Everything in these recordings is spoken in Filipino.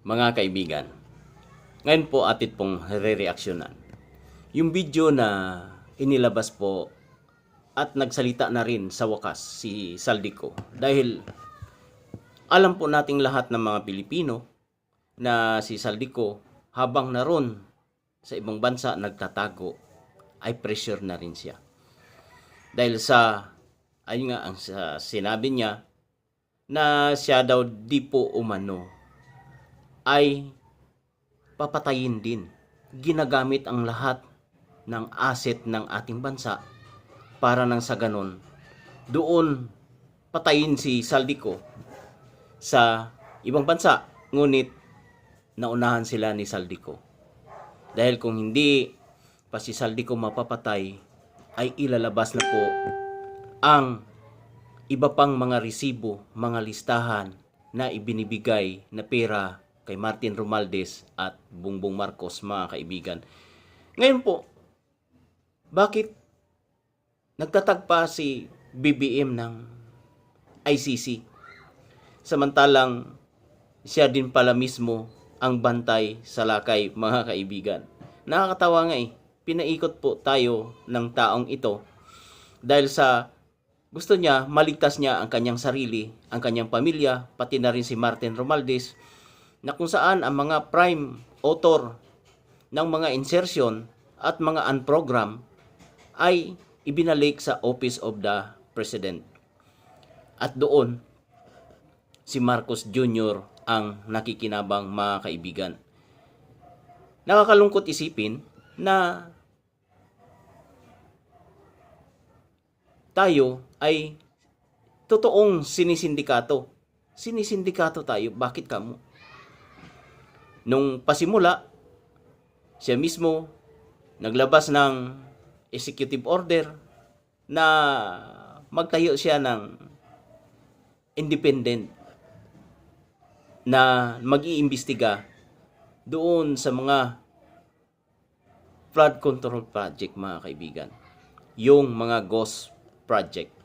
Mga kaibigan, ngayon po atit pong re-reaksyonan yung video na inilabas po at nagsalita na rin sa wakas si Saldico. Dahil alam po nating lahat ng mga Pilipino na si Saldico habang naroon sa ibang bansa nagtatago ay pressure na rin siya. Dahil sa ayun nga ang sinabi niya na siya daw di po umano ay papatayin din. Ginagamit ang lahat ng asset ng ating bansa para nang sa ganon doon patayin si Saldico sa ibang bansa. Ngunit naunahan sila ni Saldico. Dahil kung hindi pa si Saldico mapapatay ay ilalabas na po ang iba pang mga resibo, mga listahan na ibinibigay na pera kay Martin Romualdez at Bongbong Marcos, mga kaibigan. Ngayon po, bakit nagtatagpa si BBM ng ICC? Samantalang siya din pala mismo ang bantay sa lakay, mga kaibigan. Nakakatawa nga pinaikot po tayo ng taong ito dahil sa gusto niya, maligtas niya ang kanyang sarili, ang kanyang pamilya, pati na rin si Martin Romualdez, na kung saan ang mga prime author ng mga insertion at mga unprogram ay ibinalik sa Office of the President. At doon, si Marcos Jr. ang nakikinabang, mga kaibigan. Nakakalungkot isipin na tayo ay totoong sinisindikato. Sinisindikato tayo. Bakit kamo? Nung pasimula, siya mismo naglabas ng executive order na magtayo siya ng independent na mag-iimbestiga doon sa mga flood control project, mga kaibigan. Yung mga ghost project.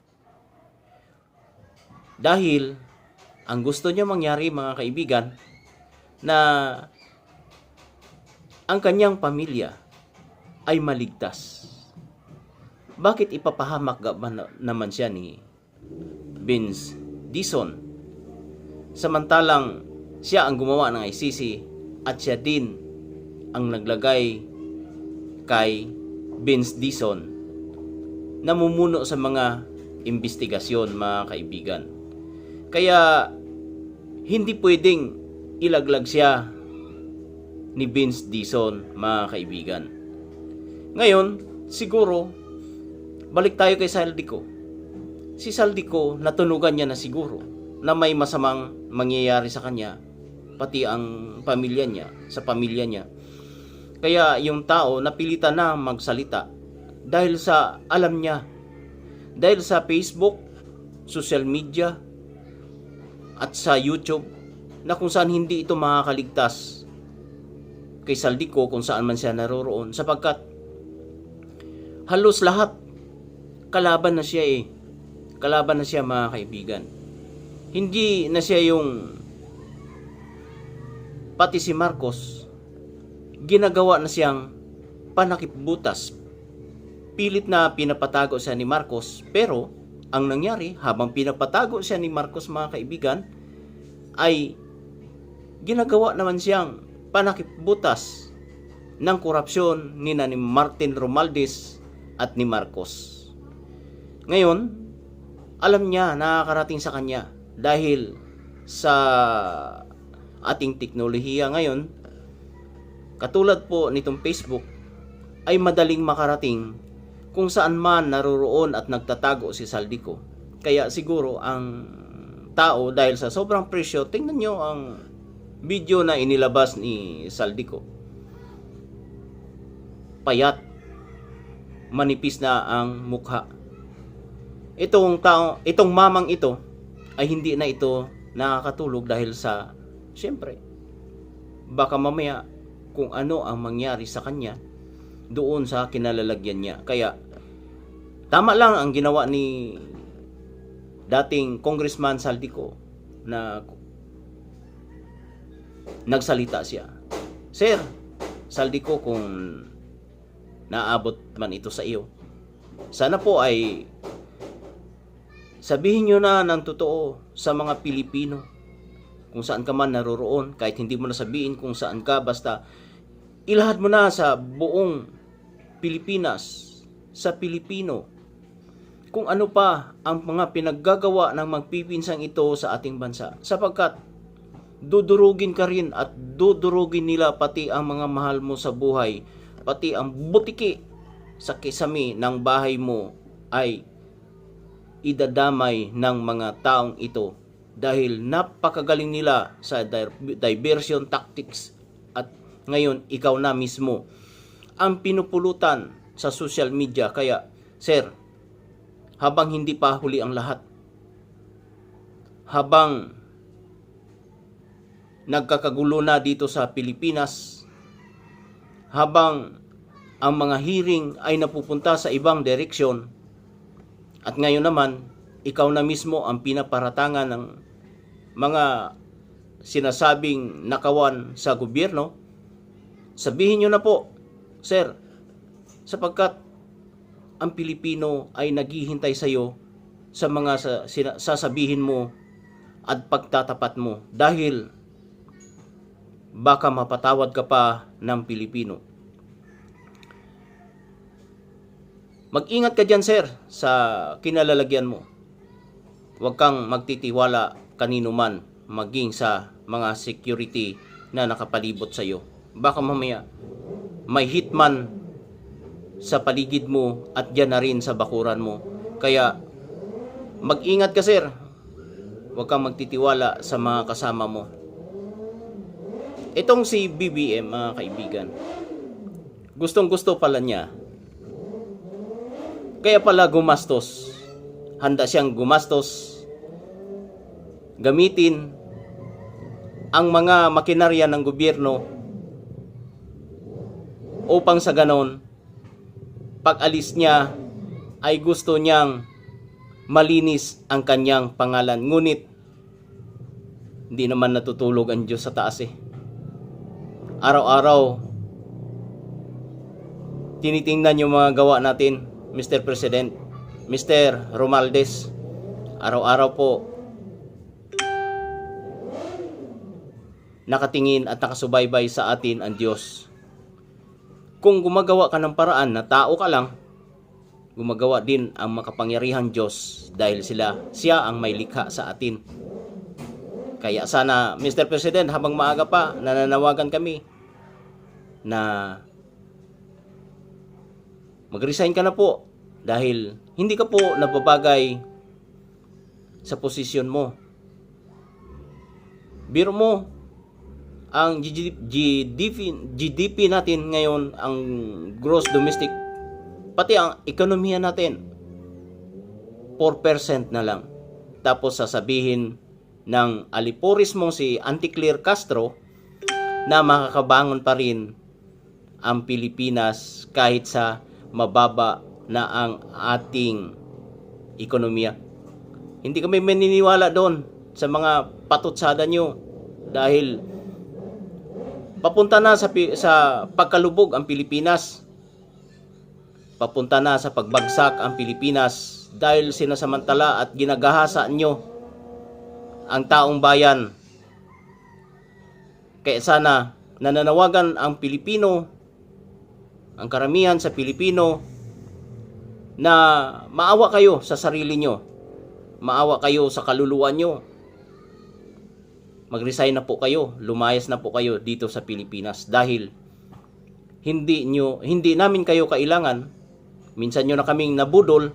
Dahil ang gusto niya mangyari, mga kaibigan, na ang kanyang pamilya ay maligtas. Bakit ipapahamak naman siya ni Vince Dizon? Samantalang siya ang gumawa ng ICC at siya din ang naglagay kay Vince Dizon namumuno sa mga investigasyon, mga kaibigan. Kaya hindi pwedeng ilaglag siya ni Vince Dizon, mga kaibigan. Ngayon, siguro balik tayo kay Saldico. Si Saldico, natunugan niya na siguro na may masamang mangyayari sa kanya, pati ang pamilya niya, sa pamilya niya. Kaya yung tao napilitan na magsalita dahil sa alam niya, dahil sa Facebook, social media, at sa YouTube, na kung saan hindi ito makakaligtas kay Saldico kung saan man siya naroroon, sapagkat halos lahat kalaban na siya kalaban na siya, mga kaibigan. Hindi na siya yung pati si Marcos ginagawa na siyang panakipbutas. Pilit na pinapatago siya ni Marcos, pero ang nangyari habang pinapatago siya ni Marcos, mga kaibigan, ay ginagawa naman siyang panakipbutas ng korupsyon ni Martin Romualdez at ni Marcos. Ngayon, alam niya, nakakarating sa kanya dahil sa ating teknolohiya ngayon, katulad po nitong Facebook, ay madaling makarating kung saan man naroroon at nagtatago si Saldico. Kaya siguro ang tao, dahil sa sobrang presyo, tingnan nyo ang video na inilabas ni Saldico. Payat, manipis na ang mukha. Itong mamang ito ay hindi na ito nakakatulog dahil sa, siyempre, baka mamaya kung ano ang mangyari sa kanya doon sa kinalalagyan niya. Kaya tama lang ang ginawa ni dating Congressman Saldico na nagsalita siya. Sir, Saldico, kung naabot man ito sa iyo, sana po ay sabihin nyo na ng totoo sa mga Pilipino kung saan ka man naroroon, kahit hindi mo na sabihin kung saan ka, basta ilahad mo na sa buong Pilipinas, sa Pilipino, kung ano pa ang mga pinaggagawa ng magpipinsang ito sa ating bansa. Sapagkat dudurugin ka rin at dudurugin nila pati ang mga mahal mo sa buhay, pati ang butiki sa kisame ng bahay mo ay idadamay ng mga taong ito dahil napakagaling nila sa diversion tactics, at ngayon ikaw na mismo ang pinupulutan sa social media. Kaya sir, habang hindi pa huli ang lahat, habang nagkakagulo na dito sa Pilipinas, habang ang mga hearing ay napupunta sa ibang direksyon, at ngayon naman ikaw na mismo ang pinaparatangan ng mga sinasabing nakawan sa gobyerno, sabihin nyo na po, sir, sapagkat ang Pilipino ay naghihintay sa iyo sa mga sasabihin mo at pagtatapat mo, dahil baka mapatawad ka pa ng Pilipino. Mag-ingat ka dyan, sir, sa kinalalagyan mo. Huwag kang magtitiwala kanino man, maging sa mga security na nakapalibot sa iyo. Baka mamaya may hitman sa paligid mo at dyan na rin sa bakuran mo. Kaya mag-ingat ka, sir. Huwag kang magtitiwala sa mga kasama mo. Itong si BBM, mga kaibigan, gustong-gusto pala niya. Kaya pala gumastos. Handa siyang gumastos, gamitin ang mga makinarya ng gobyerno upang sa ganon, pag alis niya ay gusto niyang malinis ang kanyang pangalan. Ngunit hindi naman natutulog ang Diyos sa taas eh. Araw-araw tinitingnan yung mga gawa natin, Mr. President, Mr. Romualdez. Araw-araw po nakatingin at nakasubaybay sa atin ang Diyos. Kung gumagawa ka ng paraan na tao ka lang, gumagawa din ang makapangyarihang Diyos, dahil siya ang may likha sa atin. Kaya sana, Mr. President, habang maaga pa, nananawagan kami na mag-resign ka na po, dahil hindi ka po nababagay sa posisyon mo. Biro mo, ang GDP natin ngayon, ang gross domestic, pati ang ekonomiya natin, 4% na lang. Tapos sasabihin ng aliporis mo si Anticlear Castro na makakabangon pa rin ang Pilipinas kahit sa mababa na ang ating ekonomiya. Hindi kami maniniwala doon sa mga patutsada nyo, dahil papunta na sa pagkalubog ang Pilipinas. Papunta na sa pagbagsak ang Pilipinas dahil sinasamantala at ginagahasa nyo ang taong bayan. Kaya sana nananawagan ang Pilipino, ang karamihan sa Pilipino, na maawa kayo sa sarili nyo, maawa kayo sa kaluluwa nyo. Mag-resign na po kayo, lumayas na po kayo dito sa Pilipinas, dahil hindi namin kayo kailangan. Minsan nyo na kaming nabudol,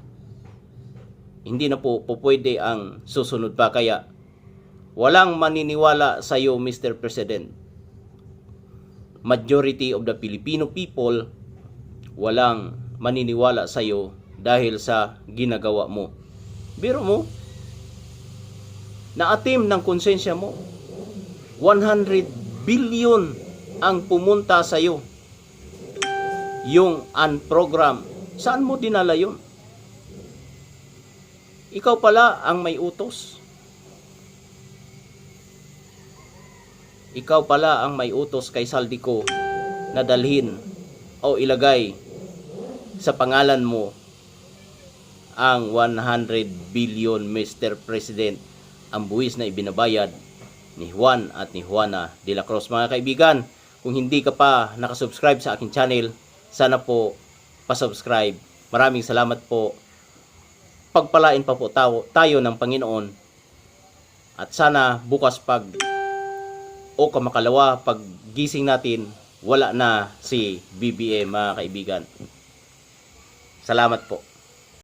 hindi na po pwede ang susunod pa. Kaya walang maniniwala sa iyo, Mr. President. Majority of the Filipino people walang maniniwala sa iyo dahil sa ginagawa mo. Biro mo, naatim ng konsensya mo. 100 billion ang pumunta sa iyo. Yung unprogram, saan mo dinala yun? Ikaw pala ang may utos. ikaw pala ang may utos kay Saldico na dalhin o ilagay sa pangalan mo ang 100 billion, Mr. President, ang buwis na ibinabayad ni Juan at ni Juana de la Cruz. Mga kaibigan, kung hindi ka pa nakasubscribe sa aking channel, sana po pasubscribe. Maraming salamat po. Pagpalain pa po tayo ng Panginoon. At sana bukas o kamakalawa, pag gising natin, wala na si BBM, mga kaibigan. Salamat po.